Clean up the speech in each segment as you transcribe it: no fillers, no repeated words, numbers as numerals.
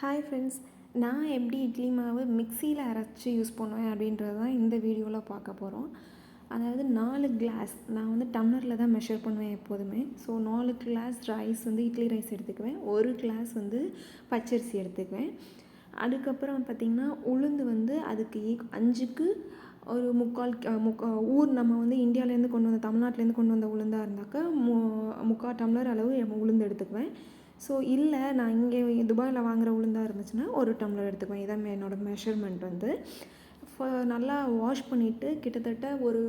Hi friends, நான் எப்படி இட்லி மாவு மிக்சியில் அரைச்சி யூஸ் பண்ணுவேன் அப்படின்றது தான் இந்த வீடியோவில் பார்க்க போகிறோம். அதாவது 4 கிளாஸ் நான் வந்து டம்ளரில் தான் மெஷர் பண்ணுவேன் எப்போதுமே. ஸோ 4 கிளாஸ் ரைஸ் வந்து இட்லி ரைஸ் எடுத்துக்குவேன், 1 கிளாஸ் வந்து பச்சரிசி எடுத்துக்குவேன். அதுக்கப்புறம் பார்த்திங்கன்னா உளுந்து வந்து அதுக்கு 5க்கு ஒரு ஊர் நம்ம வந்து இந்தியாவிலேருந்து கொண்டு வந்த தமிழ்நாட்டிலேருந்து கொண்டு வந்த உளுந்தாக இருந்தாக்கா 3/4 டம்ளர் அளவு உளுந்து எடுத்துக்குவேன். ஸோ இல்லை நான் இங்கே துபாயில் வாங்குகிற உளுந்தாக இருந்துச்சுன்னா 1 டம்ளர் எடுத்துக்குவேன். இதான் என்னோடய மெஷர்மெண்ட் வந்து. நல்லா வாஷ் பண்ணிவிட்டு கிட்டத்தட்ட ஒரு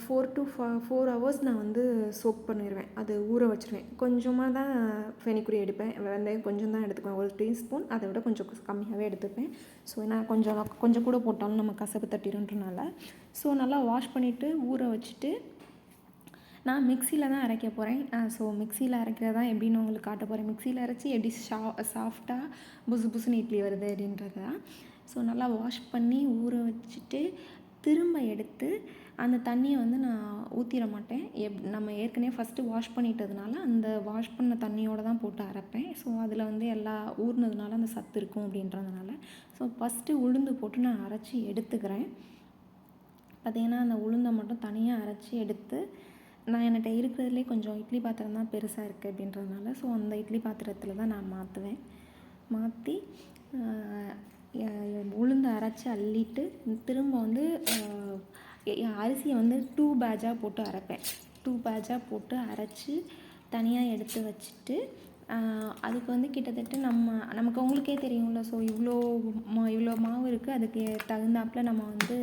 4 to 4 ஹவர்ஸ் நான் வந்து சோக் பண்ணிடுவேன். அது ஊற வச்சுருவேன். கொஞ்சமாக தான் ஃபெனிக்குரி எடுப்பேன், வெந்தயம் கொஞ்சம் தான் எடுத்துக்குவேன், 1 டீஸ்பூன். அதை விட கொஞ்சம் கம்மியாகவே எடுத்துப்பேன். ஸோ நான் கொஞ்சம் கூட போட்டாலும் நம்ம கசப்பு தட்டிடுன்றனால. ஸோ நல்லா வாஷ் பண்ணிவிட்டு ஊற வச்சுட்டு நான் மிக்சியில் தான் அரைக்க போகிறேன். ஸோ மிக்சியில் அரைக்கிறதா எப்படின்னு உங்களுக்கு காட்ட போகிறேன். மிக்சியில் அரைச்சி எப்படி சாஃப்டாக புசுன்னு இட்லி வருது அப்படின்றது தான். ஸோ நல்லா வாஷ் பண்ணி ஊற வச்சுட்டு திரும்ப எடுத்து அந்த தண்ணியை வந்து நான் ஊற்றிட மாட்டேன். நம்ம ஏற்கனவே ஃபஸ்ட்டு வாஷ் பண்ணிட்டதுனால அந்த வாஷ் பண்ண தண்ணியோடு தான் போட்டு அரைப்பேன். ஸோ அதில் வந்து எல்லா ஊறினதுனால அந்த சத்து இருக்கும் அப்படின்றதுனால. ஸோ ஃபஸ்ட்டு உளுந்து போட்டு நான் அரைச்சி எடுத்துக்கிறேன். பார்த்திங்கன்னா அந்த உளுந்தை மட்டும் தனியாக அரைச்சி எடுத்து நான் என்கிட்ட இருக்கிறதுலே கொஞ்சம் இட்லி பாத்திரம் தான் பெருசாக இருக்குது அப்படின்றதுனால ஸோ அந்த இட்லி பாத்திரத்தில் தான் நான் மாற்றி உளுந்து அரைச்சி அள்ளிட்டு திரும்ப வந்து அரிசியை வந்து 2 பேட்சாக போட்டு அரைப்பேன். 2 பேட்சாக போட்டு அரைச்சி தனியாக எடுத்து வச்சுட்டு அதுக்கு வந்து கிட்டத்தட்ட நமக்கு உங்களுக்கே தெரியும்ல. ஸோ இவ்வளோ மாவு இருக்குது, அதுக்கு தகுந்தாப்பில் நம்ம வந்து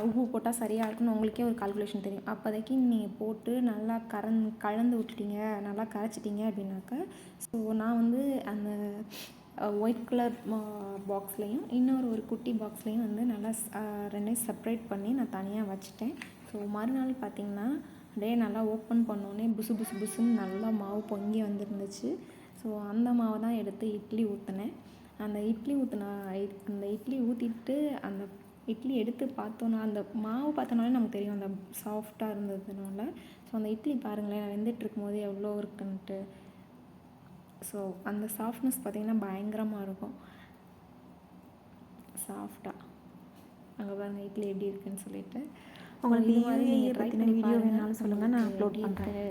உப்பு போட்டால் சரியாக இருக்குன்னு உங்களுக்கே ஒரு கால்குலேஷன் தெரியும். அப்போதைக்கு நீங்கள் போட்டு நல்லா கலந்து விட்டுட்டீங்க, நல்லா கரைச்சிட்டிங்க அப்படின்னாக்கா ஸோ நான் வந்து அந்த ஒயிட் கலர் பாக்ஸ்லேயும் ஒரு குட்டி பாக்ஸ்லேயும் வந்து நல்லா ரெண்டையும் செப்ரேட் பண்ணி நான் தனியாக வச்சுட்டேன். ஸோ மறுநாள் பார்த்திங்கன்னா அப்படியே நல்லா ஓப்பன் பண்ணோன்னே புசுன்னு நல்லா மாவு பொங்கி வந்துருந்துச்சு. ஸோ அந்த மாவை தான் எடுத்து இட்லி ஊற்றினேன். அந்த இட்லி ஊற்றிட்டு அந்த இட்லி எடுத்து பார்த்தோன்னா அந்த மாவு பார்த்தோன்னாலே நமக்கு தெரியும் அந்த சாஃப்டாக இருந்ததுனால. ஸோ அந்த இட்லி பாருங்களேன் வெந்துட்டுருக்கும் போது எவ்வளோ இருக்குன்ட்டு. ஸோ அந்த சாஃப்ட்னஸ் பார்த்திங்கன்னா பயங்கரமாக இருக்கும், சாஃப்டாக. அங்கே பாருங்கள் இட்லி எப்படி இருக்குதுன்னு சொல்லிட்டு. உங்களுக்கு ட்ரை பண்ணி வீடியோ வேணாலும் சொல்லுங்கள், நான் அப்லோட் பண்ணுறேன்.